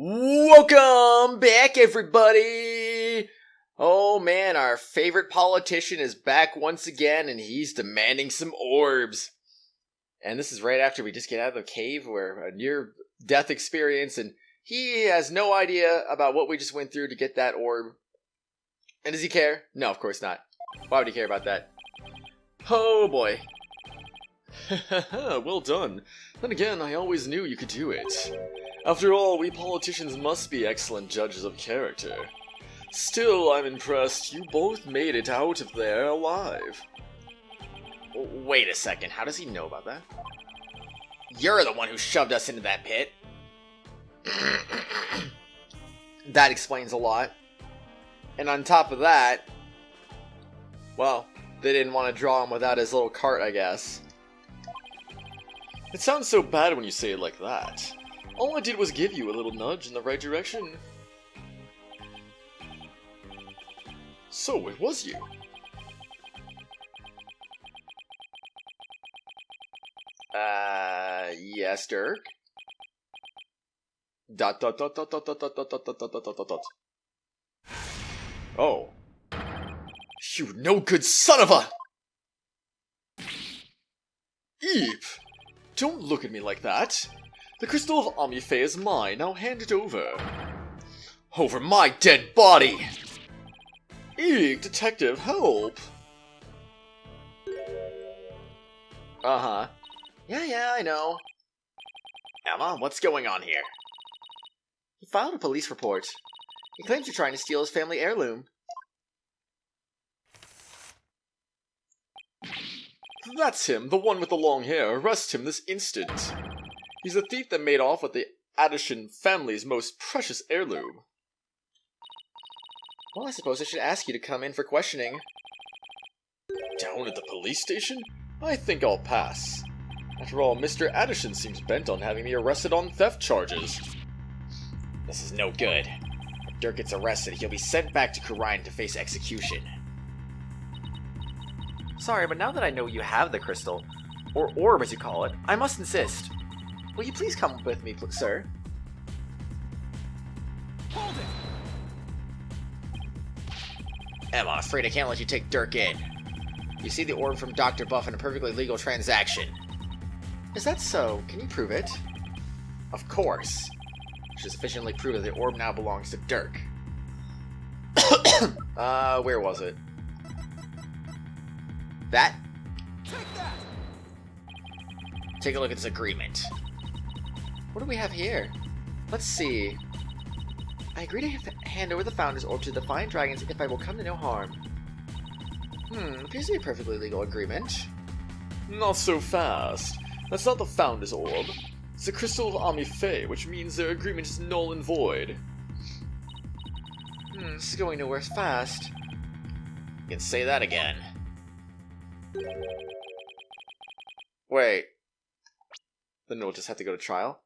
Welcome back, everybody! Oh man, our favorite politician is back once again, and he's demanding some orbs. And this is right after we just get out of the cave, where a near-death experience, and he has no idea about what we just went through to get that orb. And does he care? No, of course not. Why would he care about that? Oh boy. Well done. Then again, I always knew you could do it. After all, we politicians must be excellent judges of character. Still, I'm impressed you both made it out of there alive. Wait a second, how does he know about that? You're the one who shoved us into that pit. That explains a lot. And on top of that, well, they didn't want to draw him without his little cart, I guess. It sounds so bad when you say it like that. All I did was give you a little nudge in the right direction. So it was you. Yes, Dirk? Dot dot dot dot dot dot dot dot dot dot dot dot dot dot. Oh. You no good son of a... Eve! Don't look at me like that. The crystal of Maya Fey is mine. Now hand it over. Over my dead body! Eek, detective, help! Uh-huh. Yeah, I know. Emma, what's going on here? He filed a police report. He claims you're trying to steal his family heirloom. That's him, the one with the long hair. Arrest him this instant. He's the thief that made off with the Addison family's most precious heirloom. Well, I suppose I should ask you to come in for questioning. Down at the police station? I think I'll pass. After all, Mr. Addison seems bent on having me arrested on theft charges. This is no good. If Dirk gets arrested, he'll be sent back to Khura'in to face execution. Sorry, but now that I know you have the crystal, or orb as you call it, I must insist. Will you please come with me, sir? Hold it! Emma, I'm afraid I can't let you take Dirk in. You see the orb from Dr. Buff in a perfectly legal transaction. Is that so? Can you prove it? Of course. You should sufficiently prove that the orb now belongs to Dirk. Where was it? That? Take that! Take a look at this agreement. What do we have here? Let's see. I agree to hand over the Founder's Orb to the Defiant Dragons if I will come to no harm. Appears to be a perfectly legal agreement. Not so fast. That's not the Founder's Orb. It's the Crystal of Maya Fey, which means their agreement is null and void. This is going nowhere fast. You can say that again. Wait. Then we'll just have to go to trial?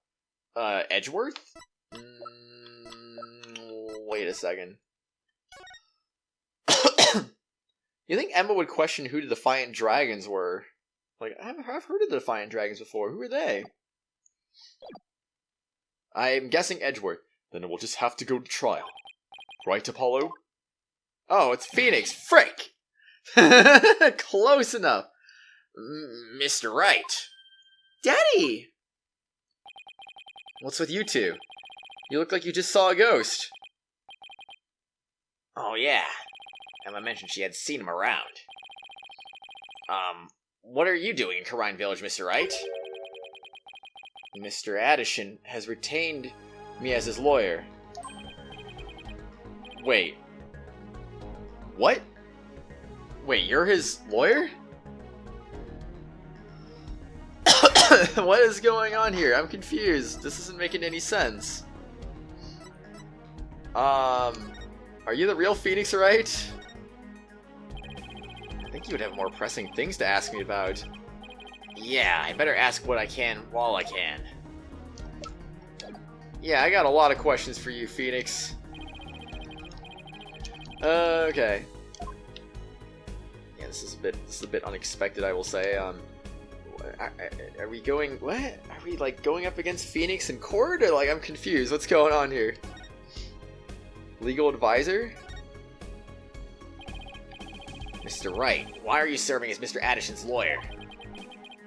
Edgeworth? Wait a second. You think Emma would question who the Defiant Dragons were? Like, I've heard of the Defiant Dragons before. Who are they? I'm guessing Edgeworth. Then we'll just have to go to trial. Right, Apollo? Oh, it's Phoenix. Frick! Close enough. Mr. Wright. Daddy! What's with you two? You look like you just saw a ghost. Oh, yeah. Emma mentioned she had seen him around. What are you doing in Khura'in Village, Mr. Wright? Mr. Addison has retained me as his lawyer. Wait. What? Wait, you're his lawyer? What is going on here? I'm confused. This isn't making any sense. Are you the real Phoenix Wright? I think you would have more pressing things to ask me about. Yeah, I better ask what I can while I can. Yeah, I got a lot of questions for you, Phoenix. Okay. Yeah, this is a bit unexpected, I will say. Are we going... What? Are we, like, going up against Phoenix in court? Or, like, I'm confused. What's going on here? Legal advisor? Mr. Wright, why are you serving as Mr. Addison's lawyer?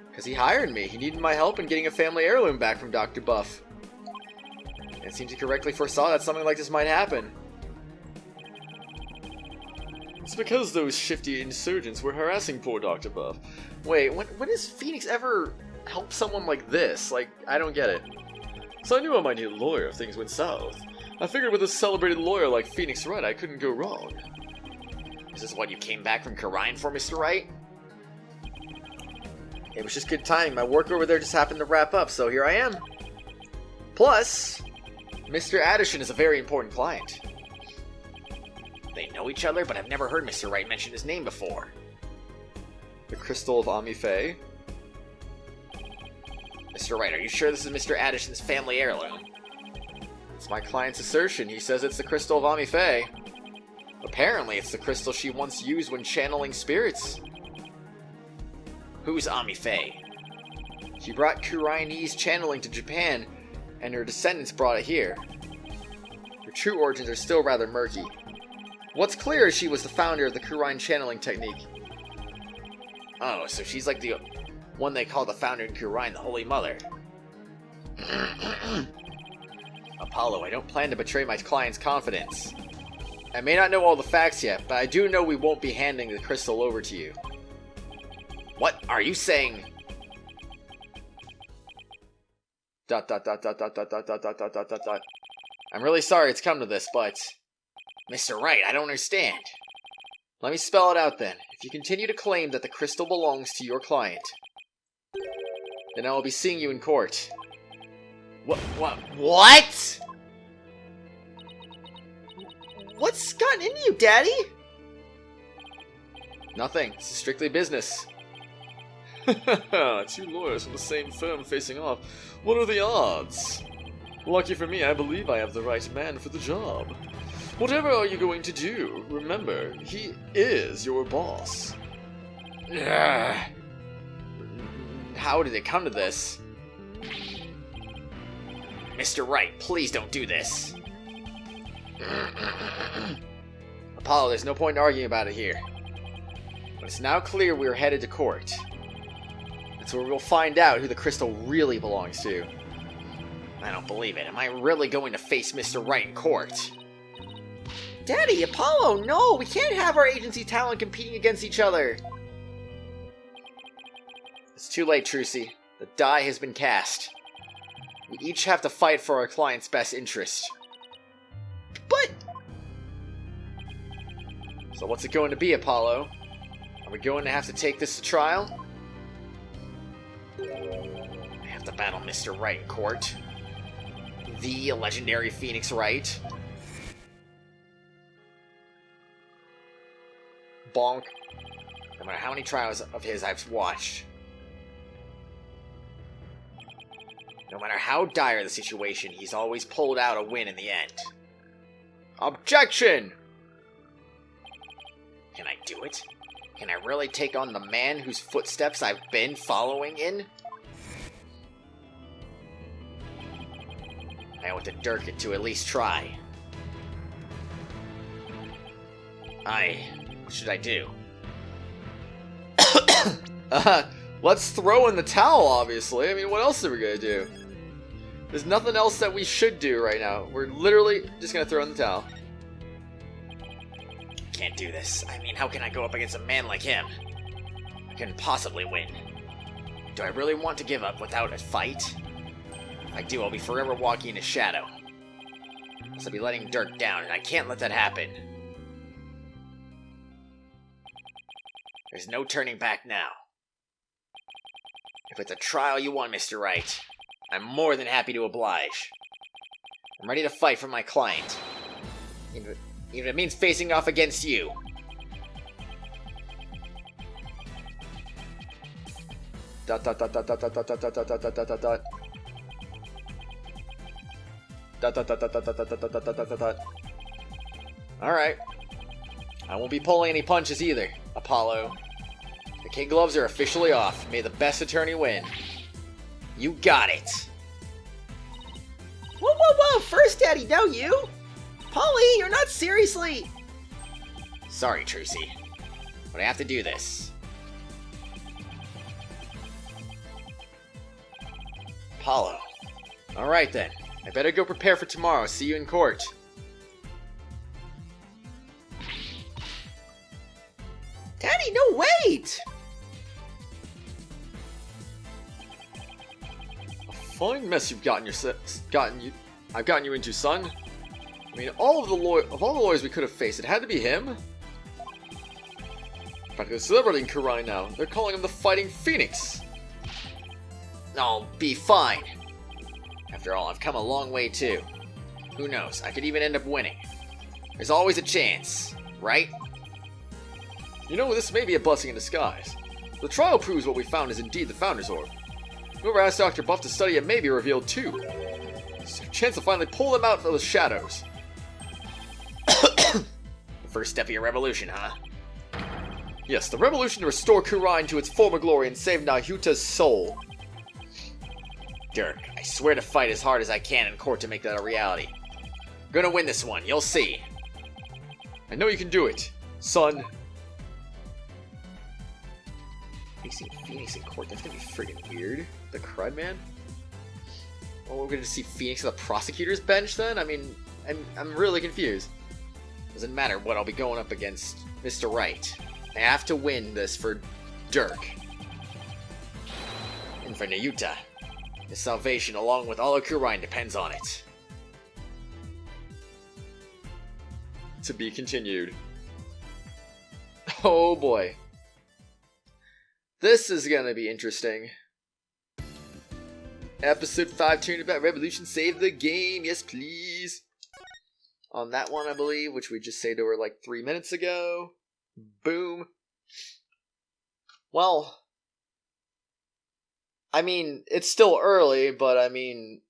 Because he hired me. He needed my help in getting a family heirloom back from Dr. Buff. And it seems he correctly foresaw that something like this might happen. It's because those shifty insurgents were harassing poor Dr. Buff. Wait, when has Phoenix ever helped someone like this? Like, I don't get it. So I knew I might need a lawyer if things went south. I figured with a celebrated lawyer like Phoenix Wright, I couldn't go wrong. Is this what you came back from Khura'in for, Mr. Wright? It was just good timing. My work over there just happened to wrap up, so here I am. Plus, Mr. Addison is a very important client. They know each other, but I've never heard Mr. Wright mention his name before. The Crystal of Maya Fey? Mr. Wright, are you sure this is Mr. Addison's family heirloom? It's my client's assertion. He says it's the Crystal of Maya Fey. Apparently, it's the crystal she once used when channeling spirits. Who's Maya Fey? She brought Khura'inese channeling to Japan, and her descendants brought it here. Her true origins are still rather murky. What's clear is she was the founder of the Khura'in channeling technique. Oh, so she's like the one they call the founder in Khura'in, the Holy Mother. Apollo, I don't plan to betray my client's confidence. I may not know all the facts yet, but I do know we won't be handing the crystal over to you. What are you saying? ... I'm really sorry it's come to this, but... Mr. Wright, I don't understand. Let me spell it out then. If you continue to claim that the crystal belongs to your client, then I will be seeing you in court. What? What's gotten into you, Daddy? Nothing. This is strictly business. Two lawyers from the same firm facing off. What are the odds? Lucky for me, I believe I have the right man for the job. Whatever are you going to do, remember, he is your boss. How did it come to this? Mr. Wright, please don't do this. Apollo, there's no point in arguing about it here. But it's now clear we are headed to court. That's where we'll find out who the crystal really belongs to. I don't believe it. Am I really going to face Mr. Wright in court? Daddy, Apollo, no! We can't have our agency talent competing against each other! It's too late, Trucy. The die has been cast. We each have to fight for our client's best interest. But... So what's it going to be, Apollo? Are we going to have to take this to trial? I have to battle Mr. Wright in court. The legendary Phoenix Wright. Bonk. No matter how many trials of his I've watched. No matter how dire the situation, he's always pulled out a win in the end. Objection! Can I do it? Can I really take on the man whose footsteps I've been following in? I owe it to Durkin to at least try. What should I do? Let's throw in the towel, obviously. I mean, what else are we gonna do? There's nothing else that we should do right now. We're literally just gonna throw in the towel. Can't do this. I mean, how can I go up against a man like him? I couldn't possibly win. Do I really want to give up without a fight? If I do, I'll be forever walking in his shadow. I'll be letting Dirk down, and I can't let that happen. There's no turning back now. If it's a trial you want, Mr. Wright, I'm more than happy to oblige. I'm ready to fight for my client. Even if it means facing off against you. Dot dot dot dot dot dot dot dot dot dot dot dot dot. Dot dot dot dot dot dot dot dot dot dot dot. Alright. I won't be pulling any punches either, Apollo. The kid gloves are officially off. May the best attorney win. You got it. Whoa, whoa, whoa! First, Daddy, no you! Polly, you're not seriously... Sorry, Trucy, but I have to do this. Apollo. Alright then. I better go prepare for tomorrow. See you in court. Daddy, no, wait! A fine mess you've gotten you into, son. I mean, all the lawyers we could have faced, it had to be him. Practically a celebrity in Khura'in now. They're calling him the Fighting Phoenix. I'll be fine. After all, I've come a long way too. Who knows, I could even end up winning. There's always a chance, right? You know, this may be a blessing in disguise. The trial proves what we found is indeed the Founder's Orb. Whoever asked Dr. Buff to study it may be revealed too. It's a chance to finally pull them out of the shadows. The first step of your revolution, huh? Yes, the revolution to restore Khura'in to its former glory and save Nahuta's soul. Dirk, I swear to fight as hard as I can in court to make that a reality. I'm gonna win this one, you'll see. I know you can do it, son. Facing Phoenix in court, that's gonna be friggin' weird. The crud, man? Well, we're gonna see Phoenix at the prosecutor's bench then? I mean, I'm really confused. Doesn't matter what I'll be going up against Mr. Wright. I have to win this for Dirk. And for Nahuta. His salvation, along with all of Khura'in, depends on it. To be continued. Oh boy. This is gonna be interesting. Episode 5 Turnabout Revolution, save the game, yes please. On that one, I believe, which we just saved over like 3 minutes ago. Boom. Well, I mean, it's still early, but I mean,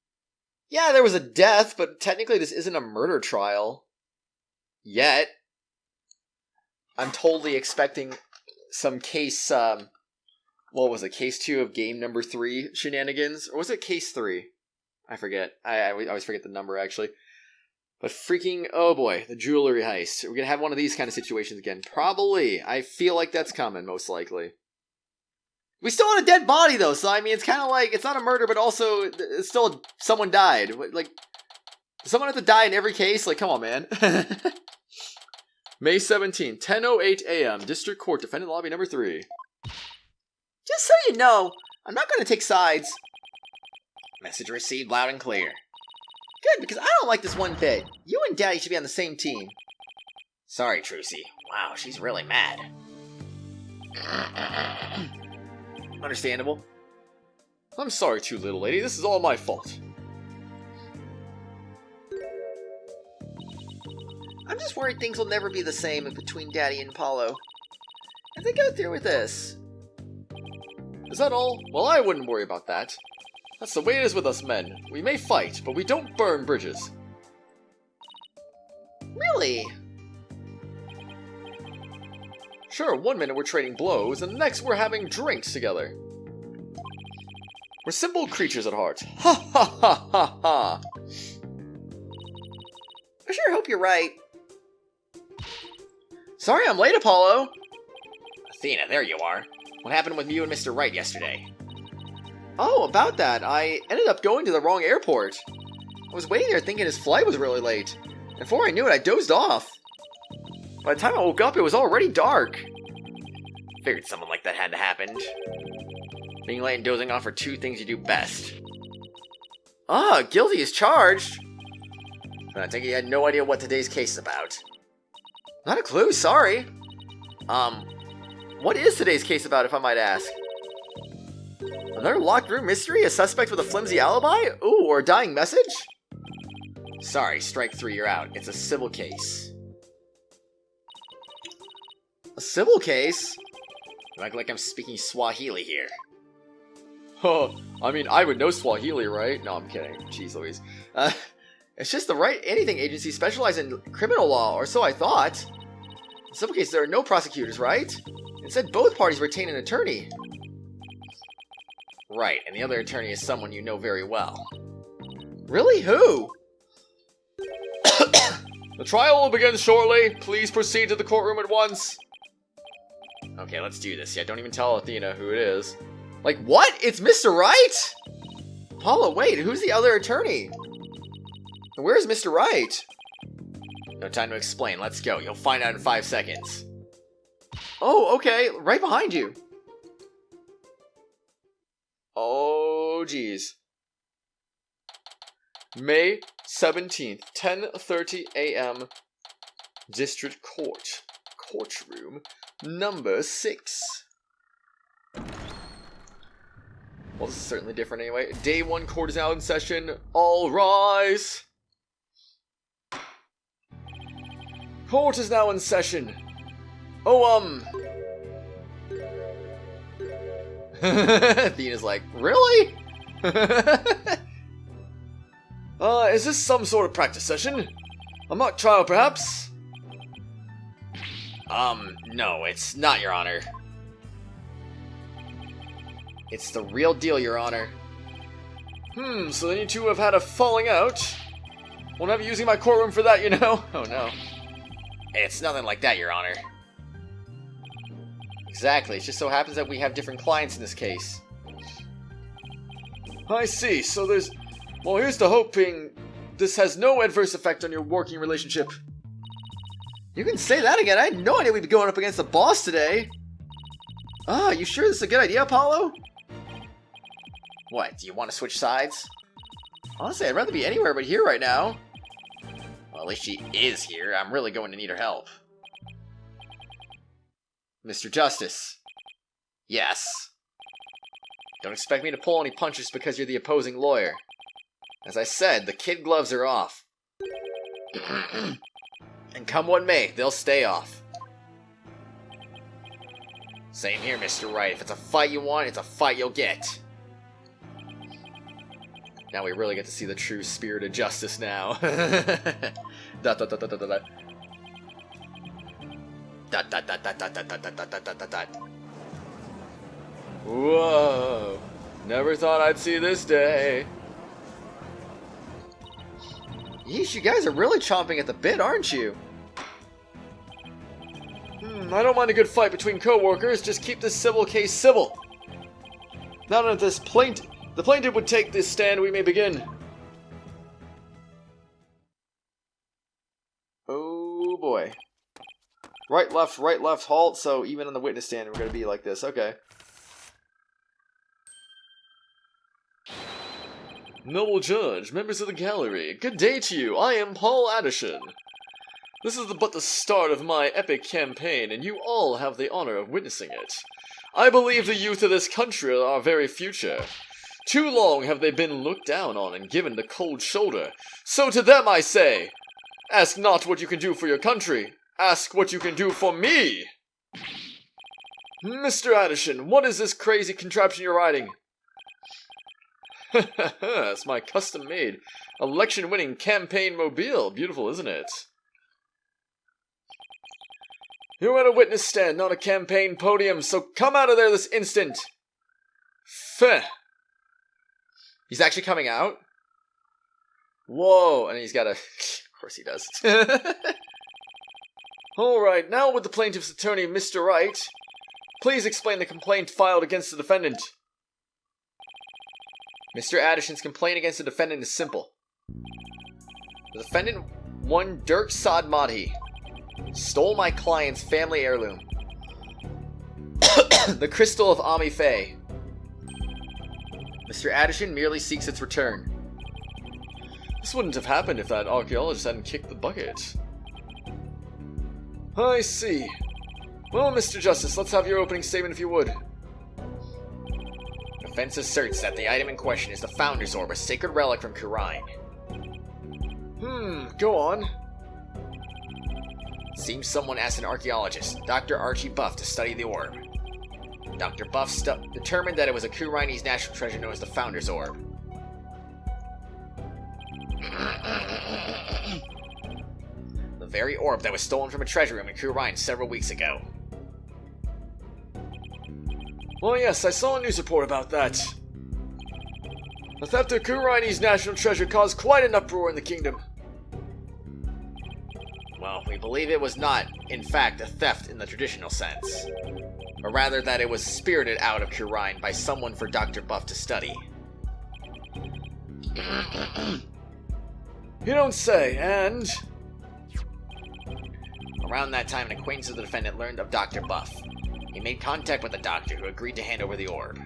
yeah, there was a death, but technically this isn't a murder trial. Yet. I'm totally expecting some case, what was it, case 2 of game number 3 shenanigans? Or was it case 3? I forget. I always forget the number, actually. But freaking, oh boy, the jewelry heist. We're gonna have one of these kind of situations again. Probably. I feel like that's coming, most likely. We still have a dead body, though, so I mean, it's kind of like, it's not a murder, but also, it's still someone died. Like, does someone have to die in every case? Like, come on, man. May 17, 10:08 a.m., District Court, Defendant Lobby number 3. Just so you know, I'm not going to take sides. Message received loud and clear. Good, because I don't like this one bit. You and Daddy should be on the same team. Sorry, Trucy. Wow, she's really mad. Understandable. I'm sorry too, little lady. This is all my fault. I'm just worried things will never be the same between Daddy and Apollo. If they go through with this. Is that all? Well, I wouldn't worry about that. That's the way it is with us men. We may fight, but we don't burn bridges. Really? Sure, one minute we're trading blows, and the next we're having drinks together. We're simple creatures at heart. Ha ha ha ha ha! I sure hope you're right. Sorry I'm late, Apollo! Athena, there you are. What happened with you and Mr. Wright yesterday? Oh, about that. I ended up going to the wrong airport. I was waiting there thinking his flight was really late. And before I knew it, I dozed off. By the time I woke up, it was already dark. Figured something like that had to happen. Being late and dozing off are two things you do best. Ah, guilty as charged. I take it you had no idea what today's case is about. Not a clue, sorry. What is today's case about, if I might ask? Another locked room mystery? A suspect with a flimsy alibi? Ooh, or a dying message? Sorry, strike 3, you're out. It's a civil case. A civil case? You act like I'm speaking Swahili here. Oh, I mean, I would know Swahili, right? No, I'm kidding. Jeez Louise. It's just the Wright Anything Agency specializes in criminal law, or so I thought. In civil cases, there are no prosecutors, right? It said both parties retain an attorney. Right, and the other attorney is someone you know very well. Really? Who? The trial will begin shortly. Please proceed to the courtroom at once. Okay, let's do this. Yeah, don't even tell Athena who it is. Like, what? It's Mr. Wright? Paula, wait, who's the other attorney? And where's Mr. Wright? No time to explain. Let's go. You'll find out in 5 seconds. Oh, okay. Right behind you. Oh, jeez. May 17th, 10:30 a.m. District Court. Courtroom number 6. Well, this is certainly different anyway. Day 1 court is now in session. All rise. Court is now in session. Athena's like, really? Is this some sort of practice session? A mock trial, perhaps? No, it's not, Your Honor. It's the real deal, Your Honor. So then you two have had a falling out. Won't have you using my courtroom for that, you know? Oh no. It's nothing like that, Your Honor. Exactly, it just so happens that we have different clients in this case. I see, so there's... Well, here's to hoping this has no adverse effect on your working relationship. You can say that again. I had no idea we'd be going up against the boss today. Ah, you sure this is a good idea, Apollo? What, do you want to switch sides? Honestly, I'd rather be anywhere but here right now. Well, at least she is here. I'm really going to need her help. Mr. Justice. Yes. Don't expect me to pull any punches because you're the opposing lawyer. As I said, the kid gloves are off. And come what may, they'll stay off. Same here, Mr. Wright. If it's a fight you want, it's a fight you'll get. Now we really get to see the true spirit of justice now. Dot, dot, dot, dot, dot, dot. Dot, dot, dot, dot, dot, dot, dot, dot, dot, dot, dot, dot. Whoa. Never thought I'd see this day. Yeesh, you guys are really chomping at the bit, aren't you? I don't mind a good fight between co-workers, just keep this civil case civil. Now that the plaintiff would take this stand, we may begin. Oh boy. Right, left, halt, so even on the witness stand we're gonna be like this, okay. Noble Judge, members of the gallery, good day to you. I am Paul Addison. This is but the start of my epic campaign, and you all have the honor of witnessing it. I believe the youth of this country are our very future. Too long have they been looked down on and given the cold shoulder. So to them I say, ask not what you can do for your country, ask what you can do for me. Mr. Addison, what is this crazy contraption you're riding? It's my custom-made, election-winning campaign mobile. Beautiful, isn't it? You're at a witness stand, not a campaign podium, so come out of there this instant! Feh! He's actually coming out? Whoa, and he's got a... Of course he does. Alright, now with the plaintiff's attorney, Mr. Wright. Please explain the complaint filed against the defendant. Mr. Addison's complaint against the defendant is simple. The defendant, one Dirk Sadmadhi, stole my client's family heirloom, the crystal of Maya Fey. Mr. Addison merely seeks its return. This wouldn't have happened if that archaeologist hadn't kicked the bucket. I see. Well, Mr. Justice, let's have your opening statement if you would. Defense asserts that the item in question is the Founder's Orb, a sacred relic from Khura'in. Go on. It seems someone asked an archaeologist, Dr. Archie Buff, to study the orb. Dr. Buff determined that it was a Khura'inese national treasure known as the Founder's Orb. The very orb that was stolen from a treasure room in Khura'in several weeks ago. Oh yes, I saw a news report about that. The theft of Khura'in's national treasure caused quite an uproar in the kingdom. Well, we believe it was not, in fact, a theft in the traditional sense, but rather that it was spirited out of Khura'in by someone for Dr. Buff to study. You don't say, and... Around that time, an acquaintance of the defendant learned of Dr. Buff. He made contact with the doctor, who agreed to hand over the orb.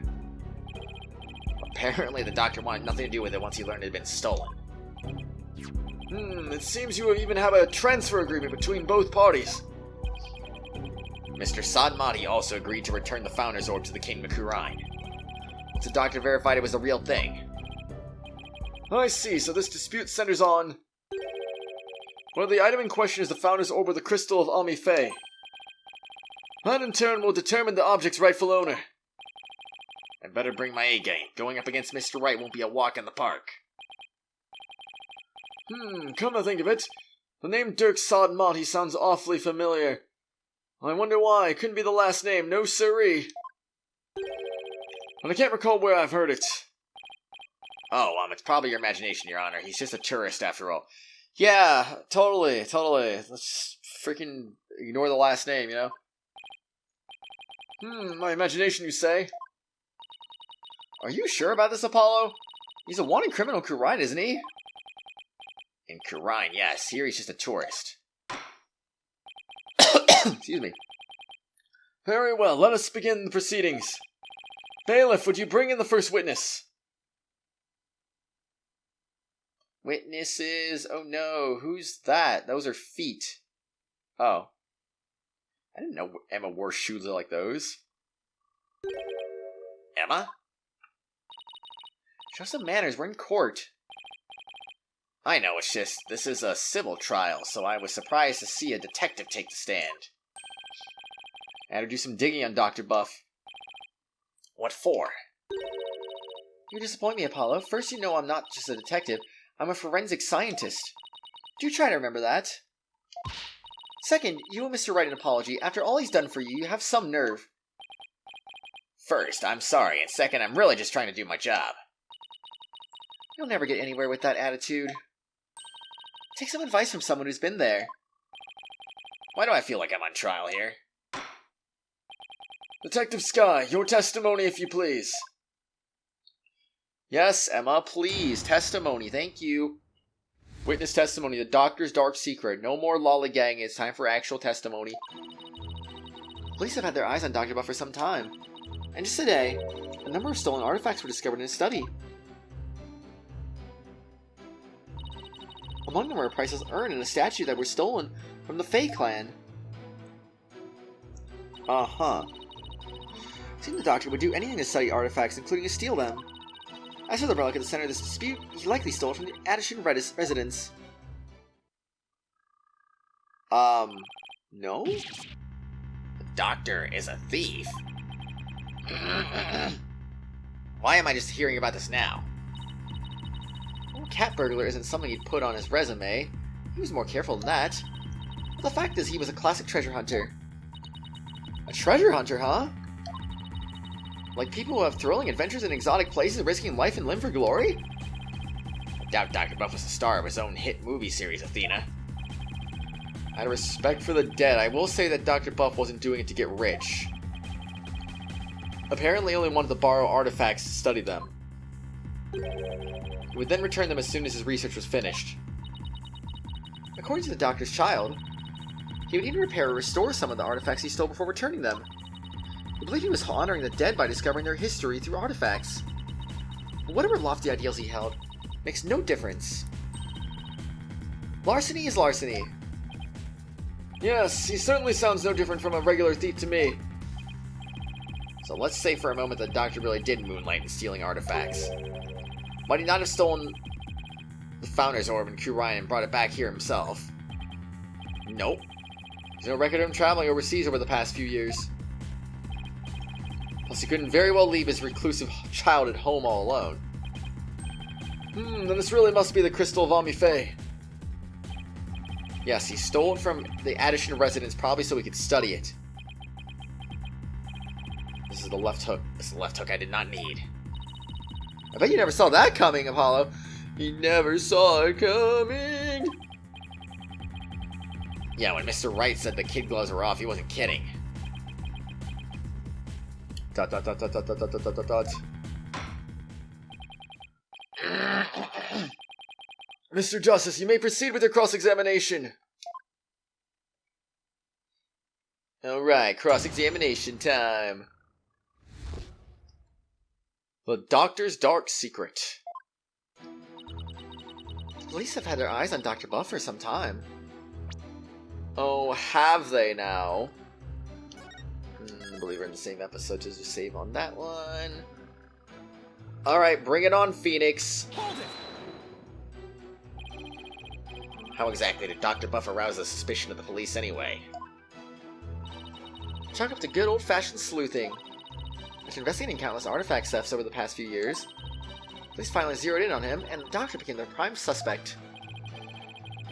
Apparently, the doctor wanted nothing to do with it once he learned it had been stolen. It seems you even have a transfer agreement between both parties. Mr. Sadmati also agreed to return the Founder's Orb to the Kingdom of Khura'in. Once the doctor verified it was the real thing. I see, so this dispute centers on... Well, the item in question is the Founder's Orb or the Crystal of Maya Fey. That in turn will determine the object's rightful owner. I'd better bring my A-game. Going up against Mr. Wright won't be a walk in the park. Come to think of it, the name Dirk Sadmati sounds awfully familiar. I wonder why. It couldn't be the last name, no siree. But I can't recall where I've heard it. Oh, it's probably your imagination, Your Honor. He's just a tourist after all. Yeah, totally. Let's just freaking ignore the last name, you know? My imagination, you say? Are you sure about this, Apollo? He's a wanted criminal in Khura'in, isn't he? In Khura'in, yes. Here he's just a tourist. Excuse me. Very well, let us begin the proceedings. Bailiff, would you bring in the first witness? Witnesses? Oh no, who's that? Those are feet. Oh. I didn't know Emma wore shoes like those. Emma? Show some manners, we're in court. I know, it's just, this is a civil trial, so I was surprised to see a detective take the stand. I had to do some digging on Dr. Buff. What for? You disappoint me, Apollo. First, you know I'm not just a detective, I'm a forensic scientist. Do try to remember that. Second, you owe Mr. Wright an apology. After all he's done for you, you have some nerve. First, I'm sorry, and second, I'm really just trying to do my job. You'll never get anywhere with that attitude. Take some advice from someone who's been there. Why do I feel like I'm on trial here? Detective Sky, your testimony if you please. Yes, Emma, please. Testimony, thank you. Witness testimony, the doctor's dark secret. No more lollygagging, it's time for actual testimony. Police have had their eyes on Dr. Buff for some time. And just today, a number of stolen artifacts were discovered in his study. Among them were a priceless urn and a statue that were stolen from the Fey clan. Uh-huh. It seemed the doctor would do anything to study artifacts, including to steal them. As for the relic at the center of this dispute, he likely stole it from the Addison residence. No? The doctor is a thief. Why am I just hearing about this now? Well, cat burglar isn't something he'd put on his resume. He was more careful than that. But the fact is, he was a classic treasure hunter. A treasure hunter, huh? Like people who have thrilling adventures in exotic places, risking life and limb for glory? I doubt Dr. Buff was the star of his own hit movie series, Athena. Out of respect for the dead, I will say that Dr. Buff wasn't doing it to get rich. Apparently, he only wanted to borrow artifacts to study them. He would then return them as soon as his research was finished. According to the doctor's child, he would even repair or restore some of the artifacts he stole before returning them. He believed he was honoring the dead by discovering their history through artifacts. But whatever lofty ideals he held, makes no difference. Larceny is larceny. Yes, he certainly sounds no different from a regular thief to me. So let's say for a moment that the doctor really did moonlight in stealing artifacts. Might he not have stolen the Founder's Orb in Khura'in and brought it back here himself? Nope. There's no record of him traveling overseas over the past few years. Plus, he couldn't very well leave his reclusive child at home all alone. Then this really must be the Crystal of Maya Fey. Yes, he stole it from the Addison residence, probably so he could study it. This is the left hook. This is the left hook I did not need. I bet you never saw that coming, Apollo. You never saw it coming. Yeah, when Mr. Wright said the kid gloves were off, he wasn't kidding. Dot dot dot dot dot dot dot dot dot dot. Mr. Justice, you may proceed with your cross-examination. Alright, cross-examination time. The Doctor's Dark Secret. The police have had their eyes on Dr. Buff for some time. Oh, have they now? I believe we're in the same episode, just save on that one. Alright, bring it on, Phoenix. How exactly did Dr. Buff arouse the suspicion of the police anyway? Chalk up to good old-fashioned sleuthing. After investigating countless artifact thefts over the past few years, police finally zeroed in on him, and the Doctor became their prime suspect.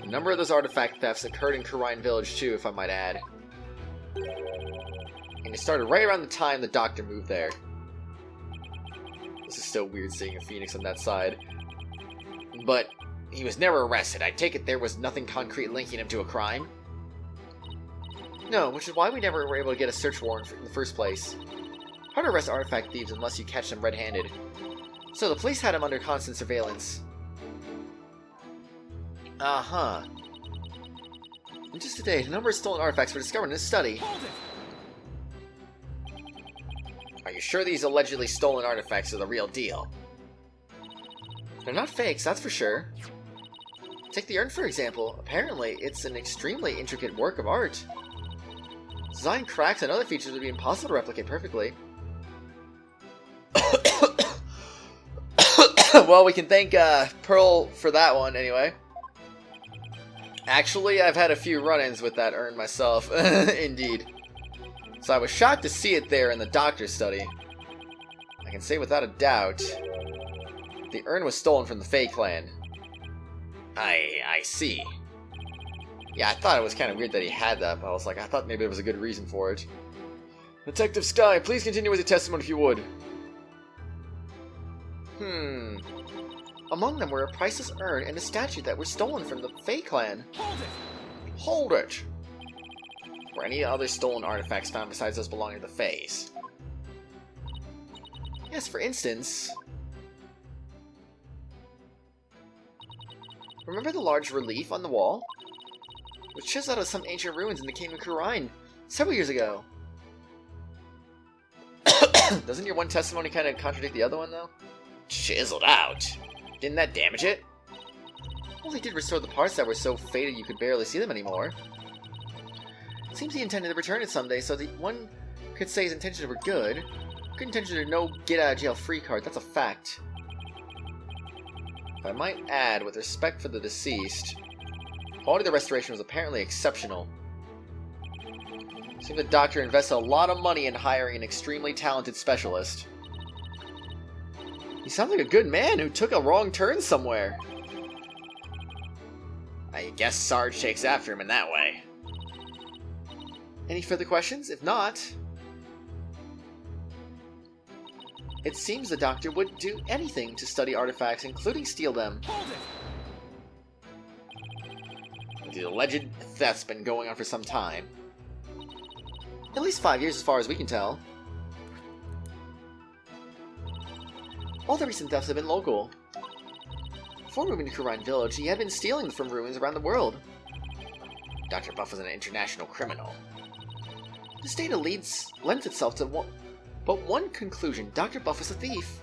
A number of those artifact thefts occurred in Khura'in Village too, if I might add. And it started right around the time the Doctor moved there. This is still weird seeing a Phoenix on that side. But he was never arrested. I take it there was nothing concrete linking him to a crime? No, which is why we never were able to get a search warrant in the first place. Hard to arrest artifact thieves unless you catch them red-handed. So the police had him under constant surveillance. Uh-huh. And just today, a number of stolen artifacts were discovered in his study. Are you sure these allegedly stolen artifacts are the real deal? They're not fakes, that's for sure. Take the urn, for example. Apparently, it's an extremely intricate work of art. Design cracks and other features would be impossible to replicate perfectly. Well, we can thank Pearl for that one, anyway. Actually, I've had a few run-ins with that urn myself. Indeed. So I was shocked to see it there in the Doctor's study. I can say without a doubt, the urn was stolen from the Fey clan. I see. Yeah, I thought it was kind of weird that he had that, but I was like, I thought maybe there was a good reason for it. Detective Sky, please continue with your testimony if you would. Among them were a priceless urn and a statue that were stolen from the Fey clan. Hold it! Were any other stolen artifacts found besides those belonging to the Fays? Yes, for instance... Remember the large relief on the wall? Which chiseled out of some ancient ruins in the Kingdom of Khura'in several years ago. Doesn't your one testimony kind of contradict the other one, though? Chiseled out? Didn't that damage it? Well, he did restore the parts that were so faded you could barely see them anymore. It seems he intended to return it someday, so the one could say his intentions were good. Good intentions are no get-out-of-jail-free card, that's a fact. If I might add, with respect for the deceased, quality of the restoration was apparently exceptional. It seemed the Doctor invested a lot of money in hiring an extremely talented specialist. He sounds like a good man who took a wrong turn somewhere. I guess Sarge takes after him in that way. Any further questions? If not... It seems the Doctor would do anything to study artifacts, including steal them. The alleged theft's been going on for some time. At least 5 years as far as we can tell. All the recent thefts have been local. Before moving to Khura'in Village, he had been stealing from ruins around the world. Dr. Buff was an international criminal. This data lends itself to but one conclusion: Dr. Buff is a thief.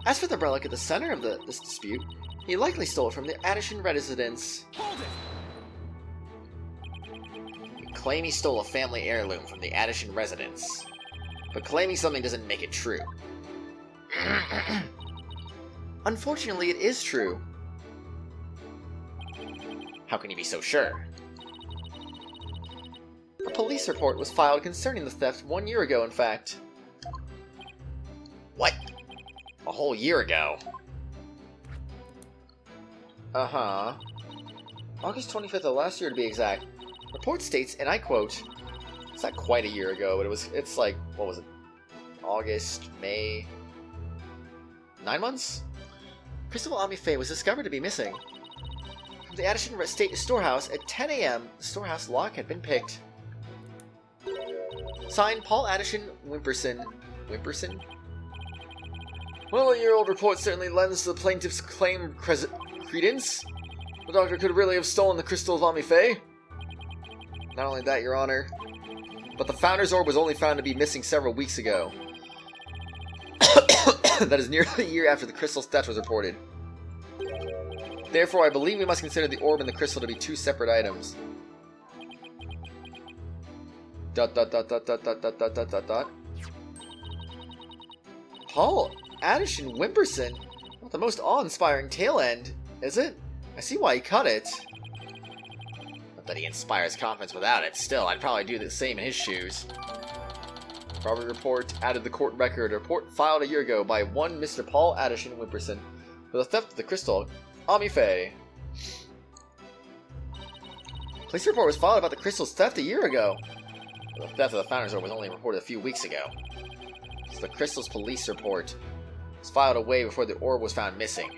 As for the relic at the center of this dispute, he likely stole it from the Addishan residence. He claimed he stole a family heirloom from the Addishan residence, but claiming something doesn't make it true. Unfortunately, it is true. How can you be so sure? A police report was filed concerning the theft 1 year ago, in fact. What? A whole year ago? August 25th of last year to be exact. Report states, and I quote, It's not quite a year ago, but it's like, what was it? August, May... 9 months? Crystal Ami Fey was discovered to be missing. From the Addison State Storehouse at 10 a.m., the storehouse lock had been picked. Signed, Paul Addison Wimperson. Wimperson? Well, a year-old report certainly lends the plaintiff's claim credence. The doctor could really have stolen the crystal of Ami Fey. Not only that, Your Honor, but the Founder's Orb was only found to be missing several weeks ago. That is nearly a year after the crystal's theft was reported. Therefore, I believe we must consider the orb and the crystal to be two separate items. ... Paul Addison Wimperson? Not the most awe-inspiring tail end, is it? I see why he cut it. Not that he inspires confidence without it. Still, I'd probably do the same in his shoes. Robbery report added the court record. A report filed a year ago by one Mr. Paul Addison Wimperson for the theft of the crystal Ami Fey. Police report was filed about the crystal's theft a year ago. The theft of the Founder's Orb was only reported a few weeks ago. So the crystal's police report was filed away before the orb was found missing.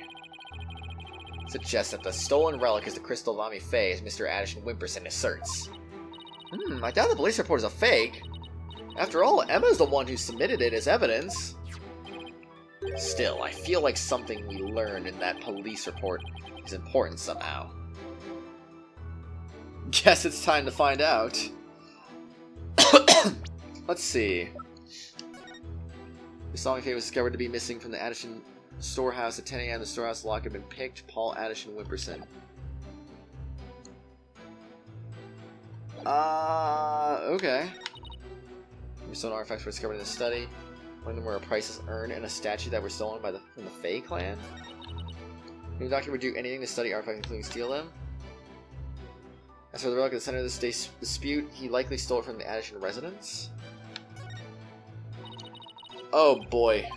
It suggests that the stolen relic is the crystal of Ami Fey, as Mr. Addison Wimperson asserts. I doubt the police report is a fake. After all, Emma's the one who submitted it as evidence. Still, I feel like something we learned in that police report is important somehow. Guess it's time to find out. Let's see. Miss Ami Fey was discovered to be missing from the Addison storehouse at 10 a.m. The storehouse lock had been picked. Paul Addison Wimperson. Okay. Stolen artifacts were discovered in the study. One of them were prices earned and a statue that were stolen from the Fey clan. The doctor would do anything to study artifacts, including steal them. As for the relic at the center of this dispute, he likely stole it from the Addison residence. Oh boy.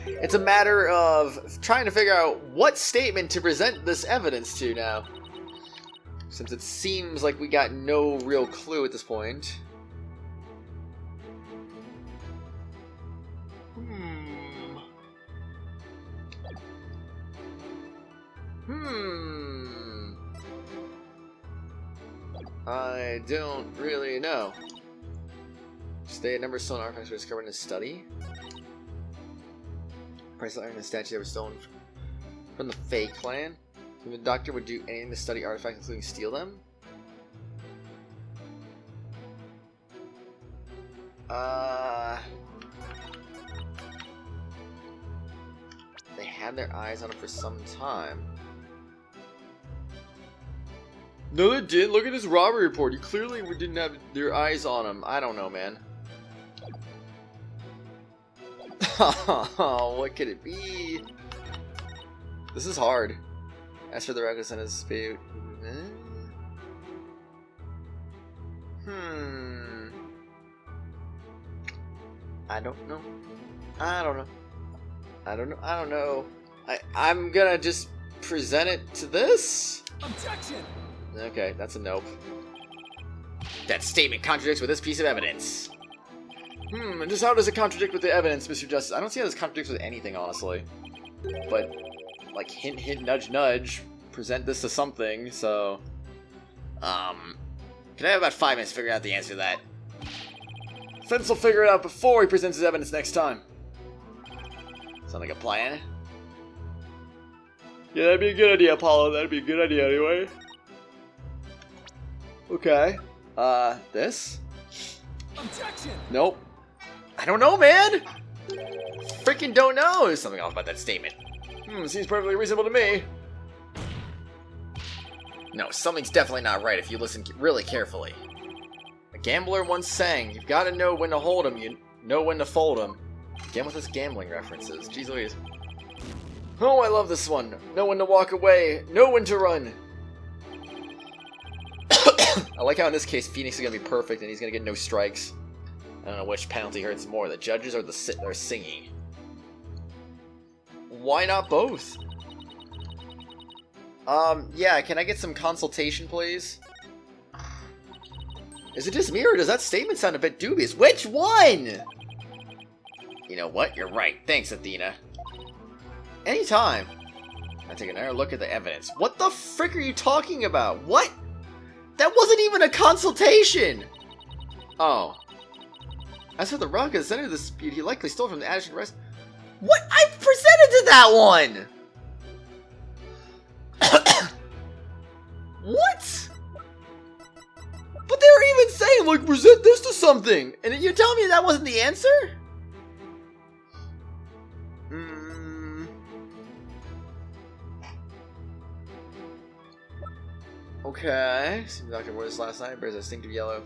It's a matter of trying to figure out what statement to present this evidence to now. Since it seems like we got no real clue at this point. I don't really know. Stay at number of stolen artifacts were discovered in his study. Price earned a statue that was stolen from the Fey clan. The doctor would do anything to study artifacts, including steal them. They had their eyes on him for some time. No, they didn't. Look at his robbery report. You clearly didn't have their eyes on him. I don't know, man. What could it be? This is hard. As for the reckless and his dispute. I don't know. I'm gonna just present it to this? Objection! Okay, that's a nope. That statement contradicts with this piece of evidence. And just how does it contradict with the evidence, Mr. Justice? I don't see how this contradicts with anything, honestly. But, like, hint, hint, nudge, nudge, present this to something, so... Can I have about 5 minutes to figure out the answer to that? Fence will figure it out before he presents his evidence next time. Sound like a plan? Yeah, that'd be a good idea, Apollo. That'd be a good idea anyway. Okay. This? Objection! Nope. I don't know, man! Freaking don't know! There's something off about that statement. Seems perfectly reasonable to me. No, something's definitely not right if you listen really carefully. A gambler once sang, you've got to know when to hold 'em, you know when to fold 'em. Again with his gambling references. Jeez Louise. Oh, I love this one. Know when to walk away, know when to run. I like how in this case Phoenix is going to be perfect and he's going to get no strikes. I don't know which penalty hurts more, the judges or the singing. Why not both? Yeah, can I get some consultation, please? Is it just me, or does that statement sound a bit dubious? Which one? You know what? You're right. Thanks, Athena. Anytime. Now take another look at the evidence. What the frick are you talking about? What? That wasn't even a consultation! Oh. As for the rock at the center of the dispute, he likely stole from the Addison rest. What? I presented to that one! What? But they were even saying, like, present this to something! And you're telling me that wasn't the answer? Okay. Seen Dr. wore this last night. Bears a distinctive yellow.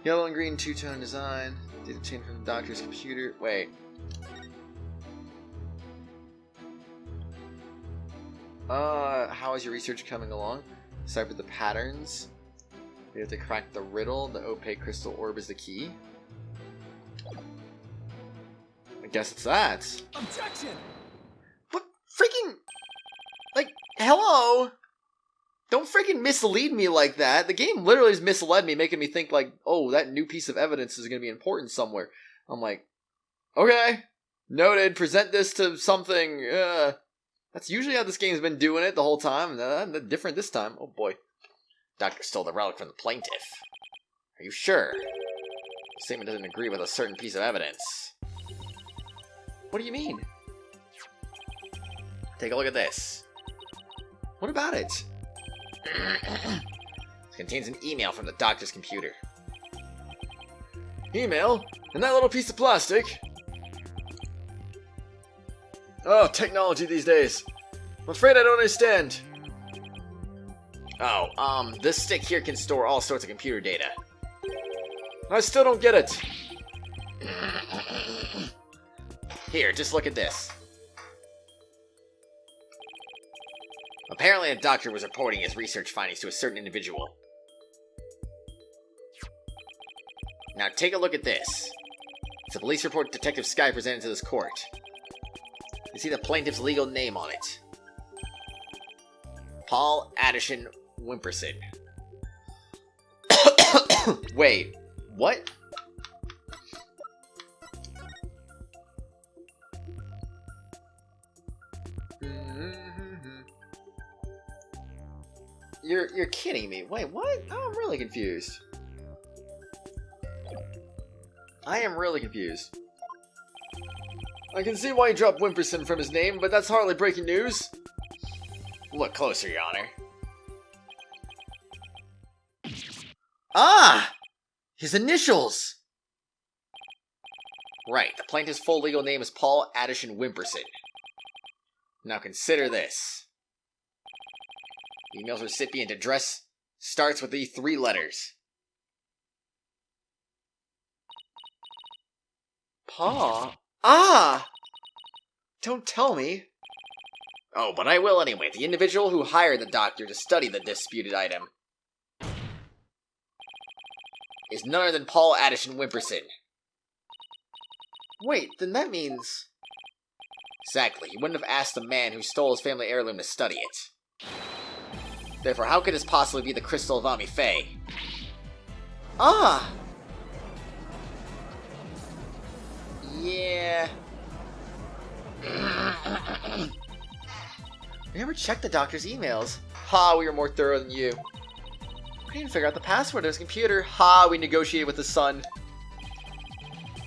Yellow and green two-tone design. Did obtain from the doctor's computer. Wait. How is your research coming along? Decipher the patterns. We have to crack the riddle. The opaque crystal orb is the key. I guess it's that. Objection! What freaking... Like, hello? Don't freaking mislead me like that. The game literally has misled me, making me think like, oh, that new piece of evidence is going to be important somewhere. I'm like, okay, noted, present this to something. That's usually how this game's been doing it the whole time. Different this time. Oh boy. Doctor stole the relic from the plaintiff. Are you sure? The statement doesn't agree with a certain piece of evidence. What do you mean? Take a look at this. What about it? It contains an email from the doctor's computer. Email? And that little piece of plastic? Oh, technology these days. I'm afraid I don't understand. Oh, this stick here can store all sorts of computer data. I still don't get it. Here, just look at this. Apparently, a doctor was reporting his research findings to a certain individual. Now, take a look at this. It's a police report Detective Sky presented to this court. You see the plaintiff's legal name on it. Paul Addison Wimperson. Wait, what? You're kidding me. Wait, what? Oh, I'm really confused. I am really confused. I can see why he dropped Wimperson from his name, but that's hardly breaking news. Look closer, Your Honor. Ah! His initials! Right, the plaintiff's full legal name is Paul Addison Wimperson. Now consider this. The email's recipient address starts with these 3 letters. Pa? Ah! Don't tell me. Oh, but I will anyway. The individual who hired the doctor to study the disputed item is none other than Paul Addison Wimperson. Wait, then that means... Exactly. He wouldn't have asked the man who stole his family heirloom to study it. Therefore, how could this possibly be the crystal of Maya Fey? Ah! Yeah... We never checked the doctor's emails. Ha, we were more thorough than you. We didn't figure out the password to his computer. Ha, we negotiated with the son.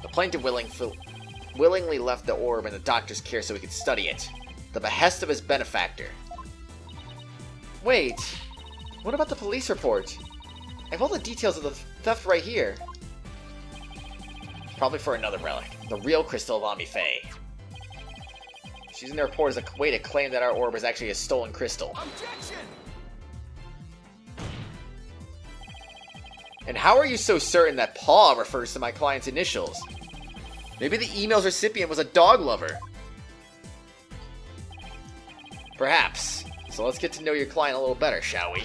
The plaintiff willingly left the orb in the doctor's care so he could study it. The behest of his benefactor. Wait, what about the police report? I have all the details of the theft right here. Probably for another relic. The real crystal of Maya Fey. She's in the report as a way to claim that our orb is actually a stolen crystal. Objection! And how are you so certain that Paw refers to my client's initials? Maybe the email's recipient was a dog lover. Perhaps. So let's get to know your client a little better, shall we?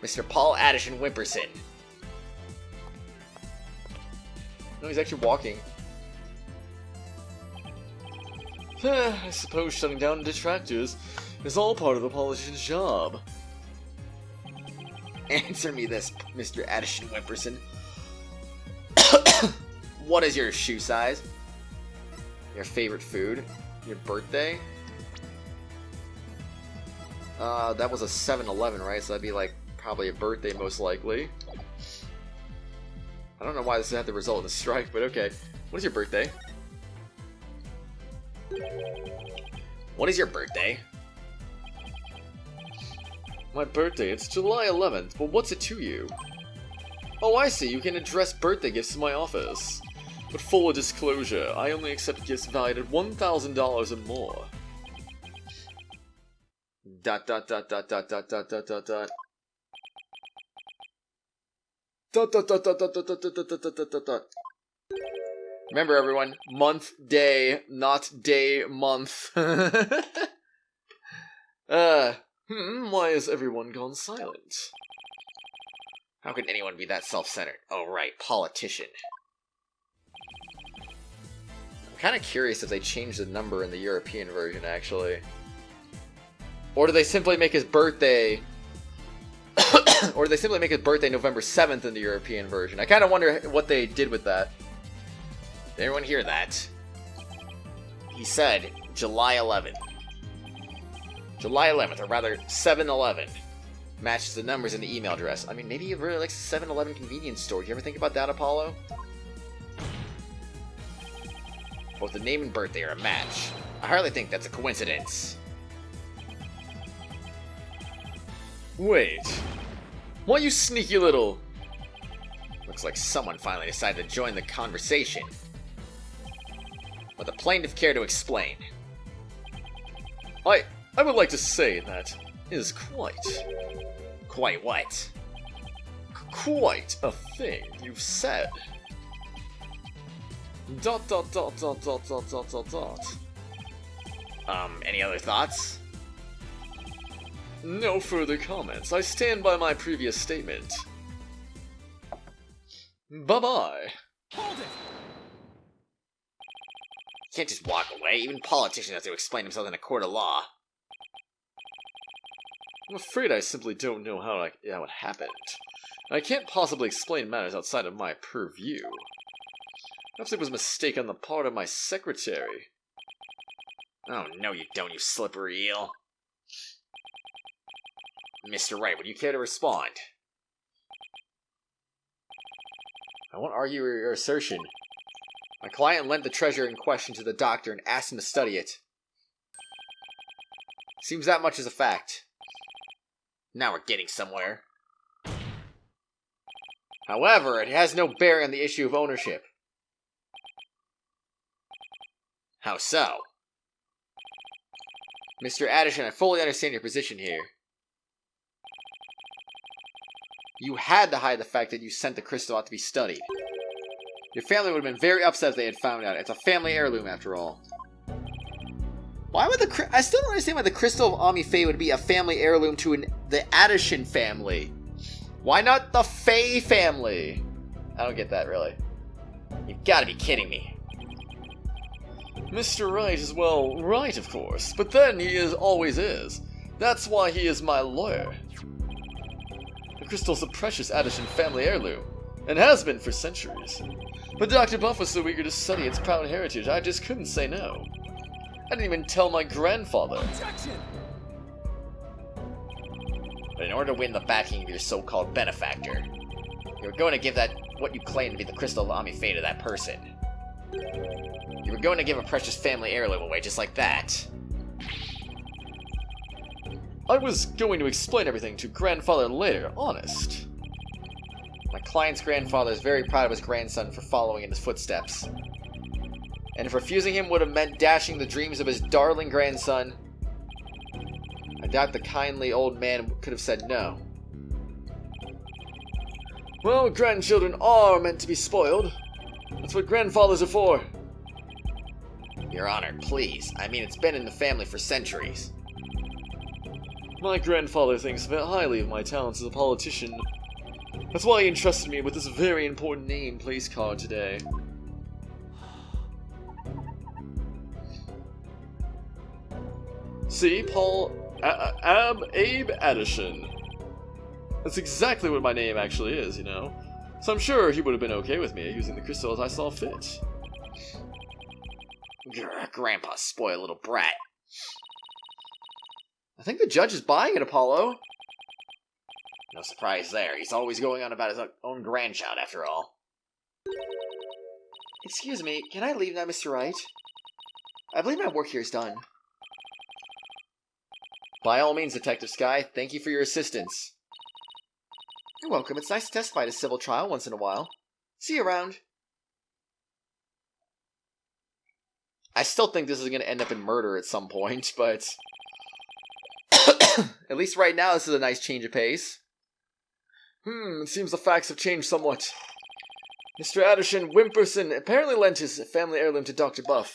Mr. Paul Addison Wimperson. No, he's actually walking. I suppose shutting down detractors is all part of a politician's job. Answer me this, Mr. Addison Wimperson. What is your shoe size? Your favorite food? Your birthday? That was a 7-Eleven, right? So that'd be like probably a birthday, most likely. I don't know why this had to result in a strike, but okay. What is your birthday? What is your birthday? My birthday, it's July 11th, but what's it to you? Oh, I see, you can address birthday gifts to my office. But full disclosure, I only accept gifts valued at $1,000 or more. Dot dot dot dot dot dot dot dot dot dot. Dot dot dot dot dot dot dot dot dot dot dot dot. Remember, everyone, month, day, not day, month. Why has everyone gone silent? How can anyone be that self-centered? Oh, right, politician. I'm kind of curious if they changed the number in the European version, actually. Or do they simply make his birthday... or do they simply make his birthday November 7th in the European version? I kind of wonder what they did with that. Did everyone hear that? He said July 11th. July 11th, or rather 7-11. Matches the numbers in the email address. I mean, maybe he really likes the 7-Eleven convenience store. Do you ever think about that, Apollo? Both the name and birthday are a match. I hardly think that's a coincidence. Wait. Why, you sneaky little... Looks like someone finally decided to join the conversation. Would the plaintiff care to explain? I would like to say that is quite... Quite what? Quite a thing you've said. Dot dot dot dot dot dot dot dot dot. Any other thoughts? No further comments. I stand by my previous statement. Bye-bye. Hold it! You can't just walk away. Even politicians have to explain themselves in a court of law. I'm afraid I simply don't know how it happened. I can't possibly explain matters outside of my purview. Perhaps it was a mistake on the part of my secretary. Oh, no you don't, you slippery eel. Mr. Wright, would you care to respond? I won't argue your assertion. My client lent the treasure in question to the doctor and asked him to study it. Seems that much is a fact. Now we're getting somewhere. However, it has no bearing on the issue of ownership. How so? Mr. Addison, I fully understand your position here. You had to hide the fact that you sent the crystal out to be studied. Your family would have been very upset if they had found out. It's a family heirloom, after all. Why would I still don't understand why the crystal of Maya Fey would be a family heirloom to the Addison family. Why not the Fey family? I don't get that, really. You've got to be kidding me. Mr. Wright is, well, right, of course, but then he always is. That's why he is my lawyer. The crystal's a precious Addison family heirloom, and has been for centuries. But Dr. Buff was so eager to study its proud heritage, I just couldn't say no. I didn't even tell my grandfather. Objection! But in order to win the backing of your so-called benefactor, you were going to give that what you claim to be the crystal of Maya Fey to that person. You were going to give a precious family heirloom away just like that. I was going to explain everything to grandfather later, honest. My client's grandfather is very proud of his grandson for following in his footsteps. And if refusing him would have meant dashing the dreams of his darling grandson, I doubt the kindly old man could have said no. Well, grandchildren are meant to be spoiled. That's what grandfathers are for. Your Honor, please. I mean, it's been in the family for centuries. My grandfather thinks highly of my talents as a politician. That's why he entrusted me with this very important name place card today. See, Abe Addison. That's exactly what my name actually is, you know. So I'm sure he would have been okay with me using the crystal as I saw fit. Grr, Grandpa, spoiled little brat. I think the judge is buying it, Apollo. No surprise there. He's always going on about his own grandchild, after all. Excuse me, can I leave now, Mr. Wright? I believe my work here is done. By all means, Detective Sky, thank you for your assistance. You're welcome. It's nice to testify at a civil trial once in a while. See you around. I still think this is going to end up in murder at some point, but... at least right now, this is a nice change of pace. It seems the facts have changed somewhat. Mr. Addison Wimperson apparently lent his family heirloom to Dr. Buff.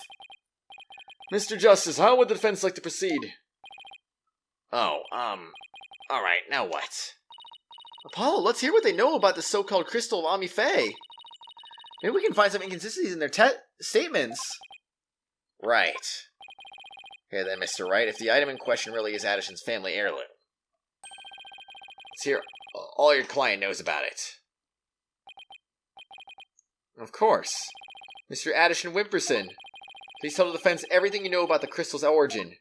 Mr. Justice, how would the defense like to proceed? Oh, alright, now what? Apollo, let's hear what they know about the so-called crystal of Maya Fey. Maybe we can find some inconsistencies in their statements. Right. Here then, Mr. Wright, if the item in question really is Addison's family heirloom. Let's hear all your client knows about it. Of course. Mr. Addison Wimperson, please tell the defense everything you know about the crystal's origin.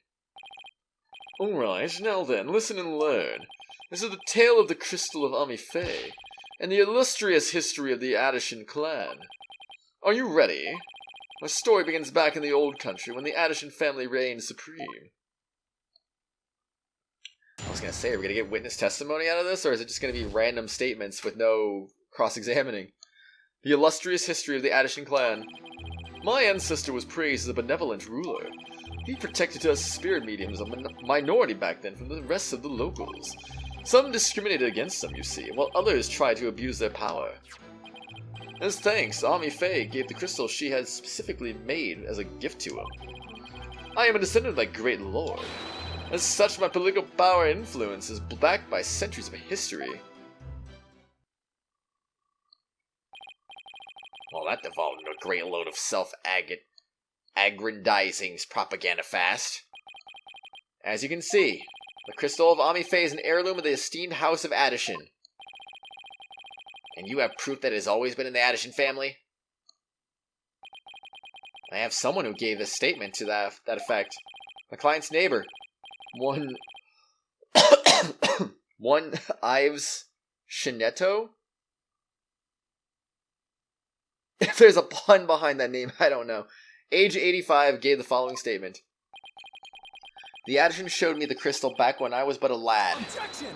Alright, now then, listen and learn. This is the tale of the crystal of Maya Fey, and the illustrious history of the Addison clan. Are you ready? My story begins back in the old country, when the Addison family reigned supreme. I was gonna say, are we gonna get witness testimony out of this, or is it just gonna be random statements with no cross-examining? The illustrious history of the Addison clan. My ancestor was praised as a benevolent ruler. He protected us spirit mediums, a minority back then, from the rest of the locals. Some discriminated against them, you see, while others tried to abuse their power. As thanks, Maya Fey gave the crystal she had specifically made as a gift to him. I am a descendant of that great lord. As such, my political power and influence is backed by centuries of history. Well, that devolved into a great load of self-aggrandizing propaganda fast. As you can see, the crystal of Maya Fey is an heirloom of the esteemed House of Addison. And you have proof that it has always been in the Addison family? I have someone who gave a statement to that effect. My client's neighbor. One Ives Shinetto? If there's a pun behind that name, I don't know. Age 85 gave the following statement. The Addison showed me the crystal back when I was but a lad. Objection!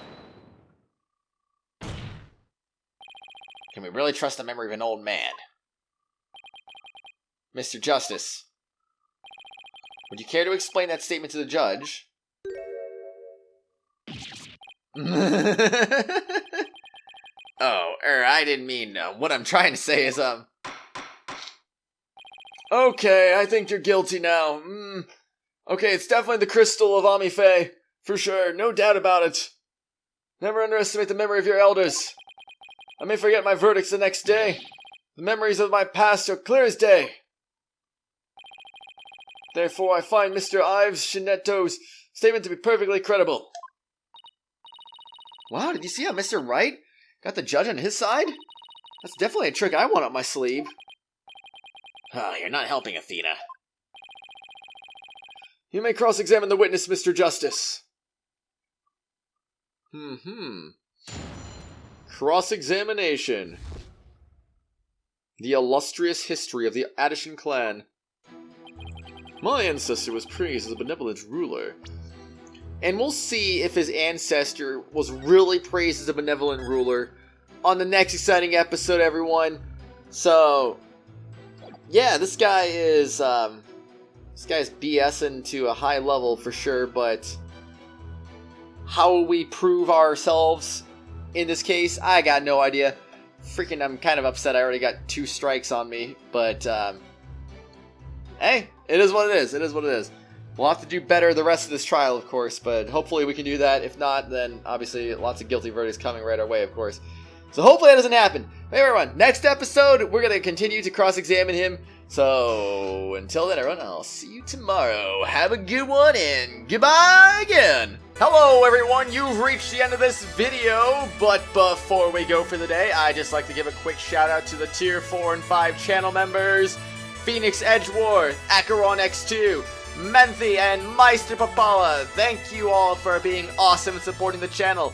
Can we really trust the memory of an old man? Mr. Justice, would you care to explain that statement to the judge? I didn't mean, what I'm trying to say is, Okay, I think you're guilty now. Okay, it's definitely the crystal of Maya Fey. For sure, no doubt about it. Never underestimate the memory of your elders. I may forget my verdicts the next day. The memories of my past are clear as day. Therefore, I find Mr. Ives Shinetto's statement to be perfectly credible. Wow, did you see how Mr. Wright got the judge on his side? That's definitely a trick I want up my sleeve. Oh, you're not helping, Athena. You may cross-examine the witness, Mr. Justice. Cross-examination. The illustrious history of the Addison clan. My ancestor was praised as a benevolent ruler. And we'll see if his ancestor was really praised as a benevolent ruler on the next exciting episode, everyone. So, yeah, this guy is BSing to a high level for sure, but how will we prove ourselves in this case? I got no idea. Freaking, I'm kind of upset I already got 2 strikes on me, but hey, it is what it is. It is what it is. We'll have to do better the rest of this trial, of course, but hopefully we can do that. If not, then obviously lots of guilty verdicts coming right our way, of course. So hopefully that doesn't happen. Hey everyone, next episode, we're going to continue to cross-examine him. So until then, everyone, I'll see you tomorrow. Have a good one, and goodbye again. Hello everyone, you've reached the end of this video, but before we go for the day, I'd just like to give a quick shout out to the Tier 4 and 5 channel members, Phoenix Edgeworth, Acheron X2, Menthy, and Meister Papala. Thank you all for being awesome and supporting the channel.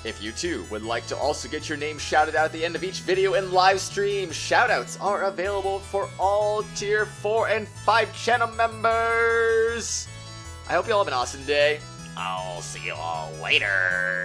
If you too would like to also get your name shouted out at the end of each video and live stream, shoutouts are available for all Tier 4 and 5 channel members. I hope you all have an awesome day. I'll see you all later.